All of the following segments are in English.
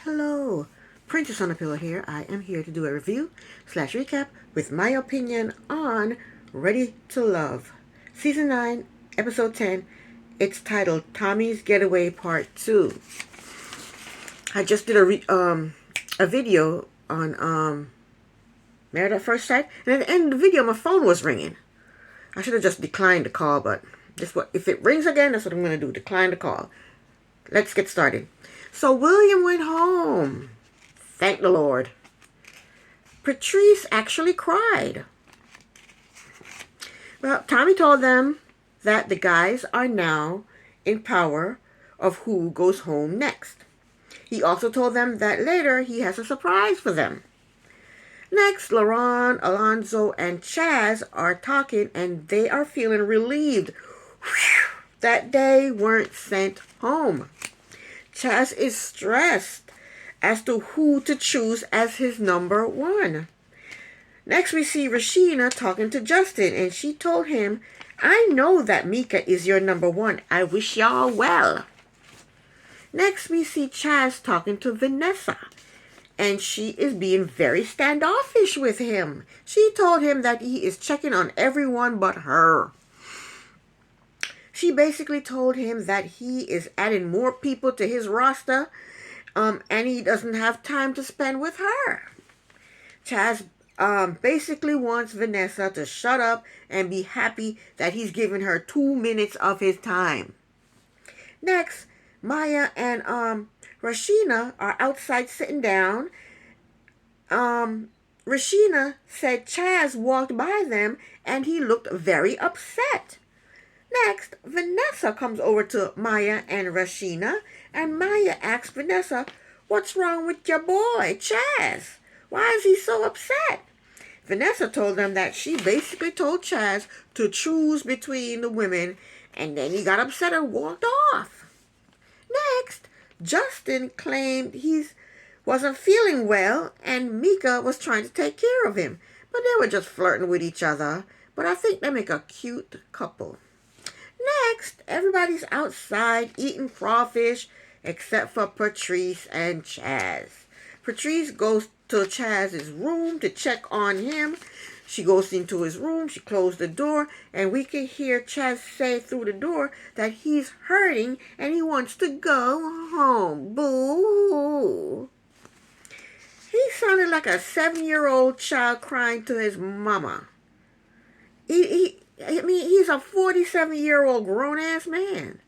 Hello, Princess on a Pillow here. I am here to do a review slash recap with my opinion on Ready to Love, Season 9, Episode 10. It's titled Tommy's Getaway Part 2. I just did a video on Married at First Sight, and at the end of the video my phone was ringing. I should have just declined the call, but if it rings again, that's what I'm going to do, decline the call. Let's get started. So William went home. Thank the Lord. Patrice actually cried. Well, Tommy told them that the guys are now in power of who goes home next. He also told them that later he has a surprise for them. Next, LaRon, Alonzo, and Chaz are talking, and they are feeling relieved that they weren't sent home. Chaz is stressed as to who to choose as his number one. Next, we see Rashina talking to Justin, and she told him, "I know that Mika is your number one. I wish y'all well." Next, we see Chaz talking to Vanessa, and she is being very standoffish with him. She told him that he is checking on everyone but her. She basically told him that he is adding more people to his roster, and he doesn't have time to spend with her. Chaz basically wants Vanessa to shut up and be happy that he's giving her 2 minutes of his time. Next, Maya and Rashina are outside sitting down. Rashina said Chaz walked by them and he looked very upset. Next, Vanessa comes over to Maya and Rashina, and Maya asks Vanessa, "What's wrong with your boy, Chaz? Why is he so upset?" Vanessa told them that she basically told Chaz to choose between the women, and then he got upset and walked off. Next, Justin claimed he wasn't feeling well, and Mika was trying to take care of him, but they were just flirting with each other. But I think they make a cute couple. Next, everybody's outside eating crawfish except for Patrice and Chaz. Patrice goes to Chaz's room to check on him. She goes into his room, she closed the door, and we can hear Chaz say through the door that he's hurting and he wants to go home. Boo! He sounded like a 7-year-old child crying to his mama. He's a 47-year-old grown-ass man.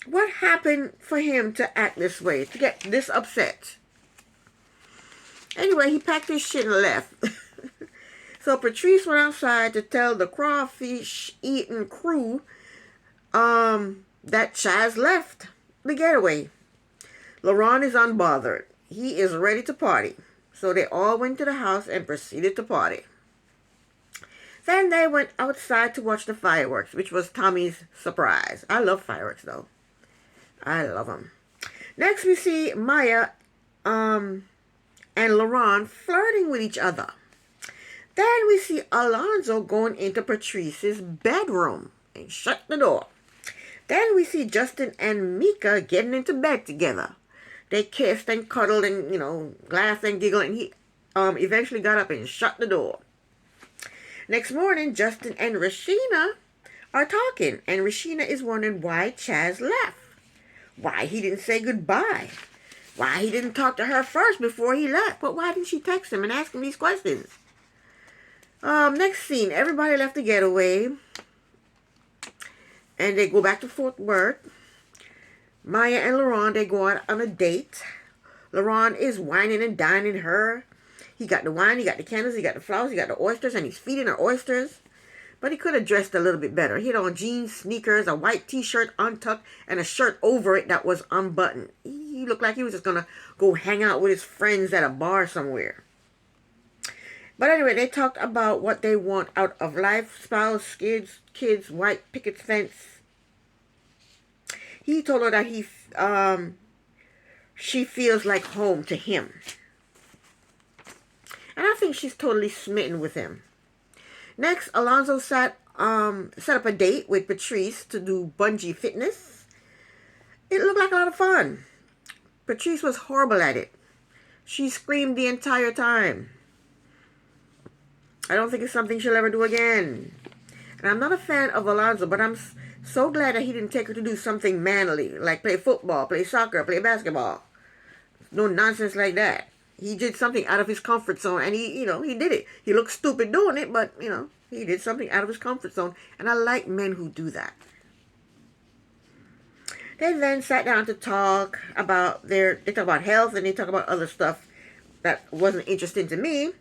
What happened for him to act this way, to get this upset? Anyway, he packed his shit and left. So Patrice went outside to tell the crawfish-eating crew that Chaz left the getaway. LaRon is unbothered. He is ready to party. So they all went to the house and proceeded to party. Then they went outside to watch the fireworks, which was Tommy's surprise. I love fireworks, though. I love them. Next, we see Maya and LaRon flirting with each other. Then we see Alonzo going into Patrice's bedroom and shut the door. Then we see Justin and Mika getting into bed together. They kissed and cuddled and, laughed and giggled, and he eventually got up and shut the door. Next morning, Justin and Rashina are talking, and Rashina is wondering why Chaz left. Why he didn't say goodbye. Why he didn't talk to her first before he left. But why didn't she text him and ask him these questions? Next scene, everybody left the getaway, and they go back to Fort Worth. Maya and LaRon, they go out on a date. LaRon is whining and dining her. He got the wine, he got the candles, he got the flowers, he got the oysters, and he's feeding her oysters. But he could have dressed a little bit better. He had on jeans, sneakers, a white t-shirt untucked, and a shirt over it that was unbuttoned. He looked like he was just going to go hang out with his friends at a bar somewhere. But anyway, they talked about what they want out of life, spouse, kids, white picket fence. He told her that she feels like home to him. And I think she's totally smitten with him. Next, Alonzo set up a date with Patrice to do bungee fitness. It looked like a lot of fun. Patrice was horrible at it. She screamed the entire time. I don't think it's something she'll ever do again. And I'm not a fan of Alonzo, but I'm so glad that he didn't take her to do something manly, like play football, play soccer, play basketball. No nonsense like that. He did something out of his comfort zone, and he did it. He looked stupid doing it, but, he did something out of his comfort zone. And I like men who do that. They then sat down to talk about they talk about health, and they talk about other stuff that wasn't interesting to me.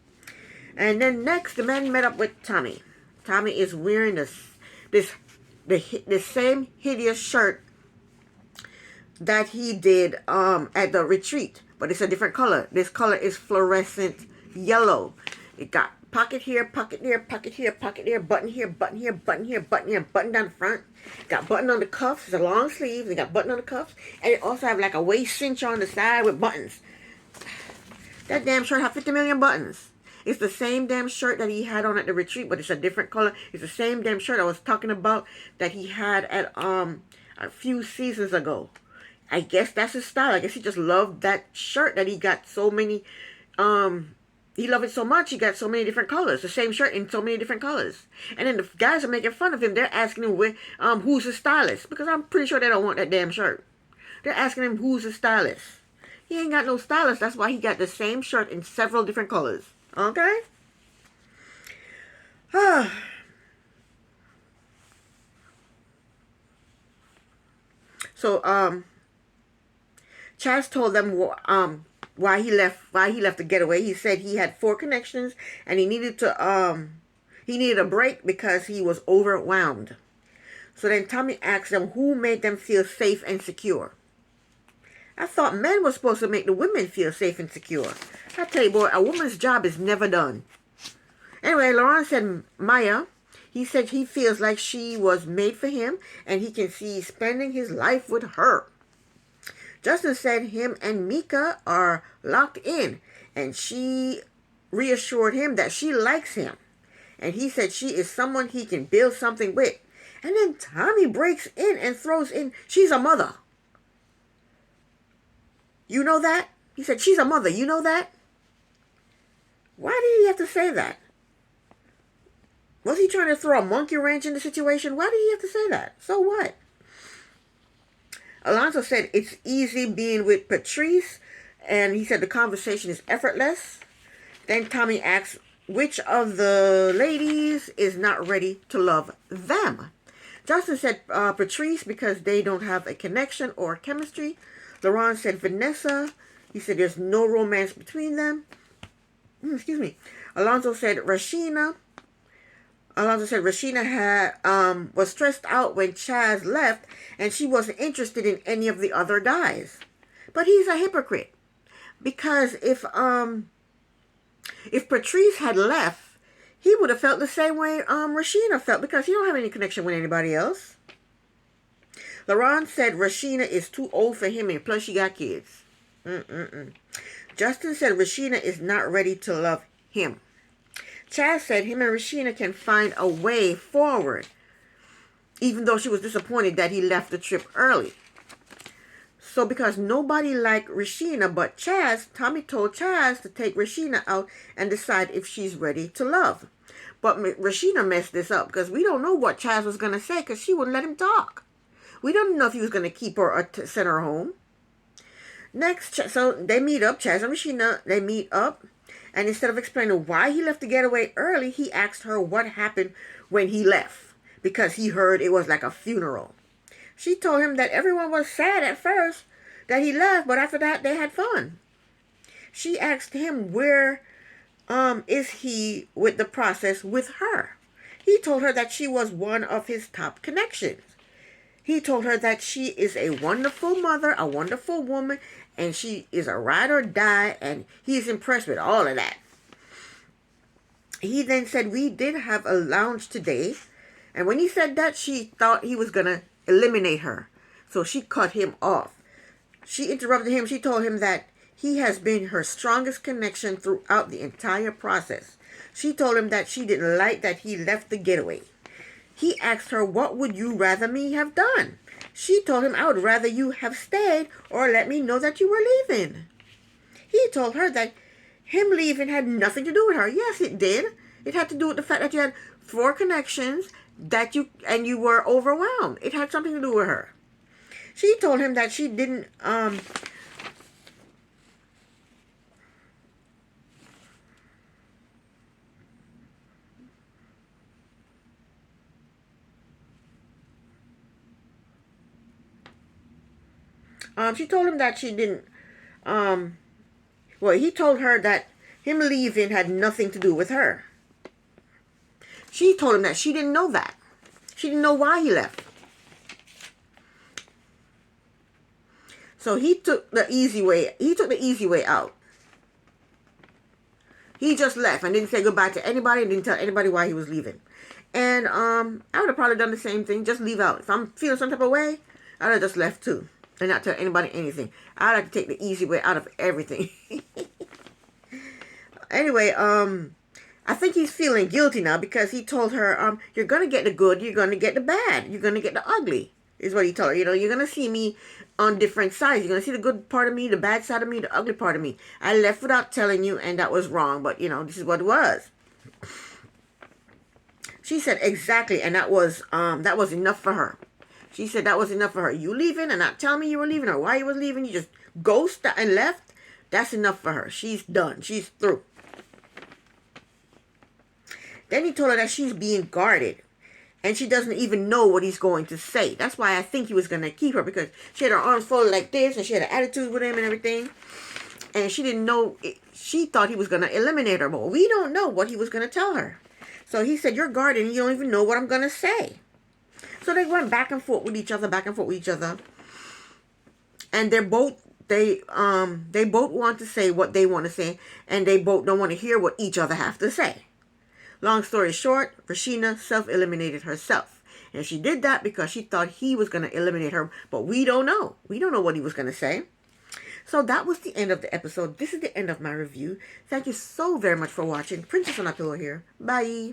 And then next, the men met up with Tommy. Tommy is wearing the same hideous shirt that he did at the retreat, but it's a different color. This color is fluorescent yellow. It got pocket here, pocket there, pocket here, pocket there, button here, button here, button here, button here, button down the front. Got button on the cuffs. It's a long sleeve. They got button on the cuffs, and it also have like a waist cinch on the side with buttons. That damn shirt had 50 million buttons. It's the same damn shirt that he had on at the retreat, but it's a different color. It's the same damn shirt I was talking about that he had at a few seasons ago. I guess that's his style. I guess he just loved that shirt that he got so many. He loved it so much, he got so many different colors. The same shirt in so many different colors. And then the guys are making fun of him. They're asking him who's his stylist, because I'm pretty sure they don't want that damn shirt. They're asking him who's his stylist. He ain't got no stylist. That's why he got the same shirt in several different colors. Okay? So, Chaz told them why he left the getaway. He said he had 4 connections and he needed a break because he was overwhelmed. So then Tommy asked them who made them feel safe and secure. I thought men were supposed to make the women feel safe and secure. I tell you, boy, a woman's job is never done. Anyway, Laurent said Maya. He said he feels like she was made for him and he can see spending his life with her. Justin said him and Mika are locked in, and she reassured him that she likes him. And he said she is someone he can build something with. And then Tommy breaks in and throws in, she's a mother. You know that? He said, she's a mother. You know that? Why did he have to say that? Was he trying to throw a monkey wrench in the situation? Why did he have to say that? So what? Alonzo said it's easy being with Patrice, and he said the conversation is effortless. Then Tommy asks which of the ladies is not ready to love them. Justin said Patrice because they don't have a connection or chemistry. Laurent said Vanessa. He said there's no romance between them. Excuse me. Alonzo said Rashina. Was stressed out when Chaz left and she wasn't interested in any of the other guys. But he's a hypocrite. Because if Patrice had left, he would have felt the same way Rashina felt, because he don't have any connection with anybody else. Laurent said Rashina is too old for him, and plus she got kids. Justin said Rashina is not ready to love him. Chaz said him and Rashina can find a way forward, even though she was disappointed that he left the trip early. So because nobody liked Rashina but Chaz, Tommy told Chaz to take Rashina out and decide if she's ready to love. But Rashina messed this up because we don't know what Chaz was going to say because she wouldn't let him talk. We don't know if he was going to keep her or send her home. Next, so they meet up, Chaz and Rashina, they meet up. And instead of explaining why he left the getaway early, he asked her what happened when he left, because he heard it was like a funeral. She told him that everyone was sad at first that he left, but after that they had fun. She asked him where is he with the process with her. He told her that she was one of his top connections. He told her that she is a wonderful mother, a wonderful woman, and she is a ride or die, and he's impressed with all of that. He then said, we did have a lounge today, and when he said that, she thought he was going to eliminate her, so she cut him off. She interrupted him. She told him that he has been her strongest connection throughout the entire process. She told him that she didn't like that he left the getaway. He asked her, what would you rather me have done? She told him, I would rather you have stayed or let me know that you were leaving. He told her that him leaving had nothing to do with her. Yes, it did. It had to do with the fact that you had 4 connections and you were overwhelmed. It had something to do with her. She told him that she didn't she told him that she didn't well, he told her that him leaving had nothing to do with her. She told him that she didn't know that. She didn't know why he left. So he took the easy way. He took the easy way out. He just left and didn't say goodbye to anybody and didn't tell anybody why he was leaving. And I would have probably done the same thing. Just leave out. If I'm feeling some type of way, I would have just left too. And not tell anybody anything. I like to take the easy way out of everything. Anyway, I think he's feeling guilty now because he told her, you're going to get the good, you're going to get the bad, you're going to get the ugly, is what he told her. You know, you're going to see me on different sides. You're going to see the good part of me, the bad side of me, the ugly part of me. I left without telling you, and that was wrong, but, you know, this is what it was. She said, exactly, and that was enough for her. She said that was enough for her. You leaving and not telling me you were leaving or why you were leaving, you just ghosted and left. That's enough for her. She's done. She's through. Then he told her that she's being guarded. And she doesn't even know what he's going to say. That's why I think he was going to keep her. Because she had her arms folded like this. And she had an attitude with him and everything. And she didn't know. She thought he was going to eliminate her. But we don't know what he was going to tell her. So he said, you're guarded and you don't even know what I'm going to say. So they went back and forth with each other. Back and forth with each other. And they both want to say what they want to say. And they both don't want to hear what each other have to say. Long story short, Rashina self-eliminated herself. And she did that because she thought he was going to eliminate her. But we don't know. We don't know what he was going to say. So that was the end of the episode. This is the end of my review. Thank you so very much for watching. Princess on a Pillow here. Bye.